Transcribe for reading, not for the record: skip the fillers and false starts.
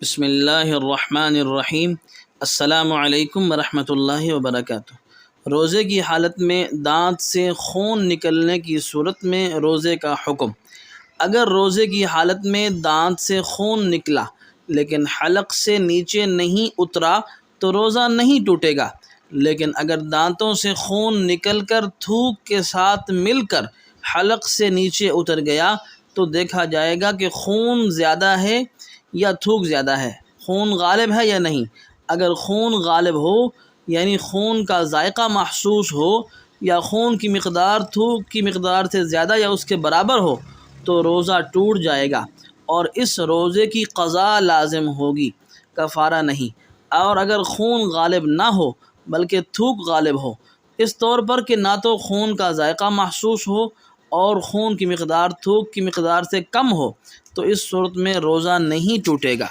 بسم اللہ الرحمن الرحیم۔ السلام علیکم ورحمۃ اللہ وبرکاتہ۔ روزے کی حالت میں دانت سے خون نکلنے کی صورت میں روزے کا حکم۔ اگر روزے کی حالت میں دانت سے خون نکلا لیکن حلق سے نیچے نہیں اترا تو روزہ نہیں ٹوٹے گا، لیکن اگر دانتوں سے خون نکل کر تھوک کے ساتھ مل کر حلق سے نیچے اتر گیا تو دیکھا جائے گا کہ خون زیادہ ہے یا تھوک زیادہ ہے، خون غالب ہے یا نہیں۔ اگر خون غالب ہو یعنی خون کا ذائقہ محسوس ہو یا خون کی مقدار تھوک کی مقدار سے زیادہ یا اس کے برابر ہو تو روزہ ٹوٹ جائے گا اور اس روزے کی قضا لازم ہوگی، کفارہ نہیں۔ اور اگر خون غالب نہ ہو بلکہ تھوک غالب ہو، اس طور پر کہ نہ تو خون کا ذائقہ محسوس ہو اور خون کی مقدار تھوک کی مقدار سے کم ہو، تو اس صورت میں روزہ نہیں ٹوٹے گا۔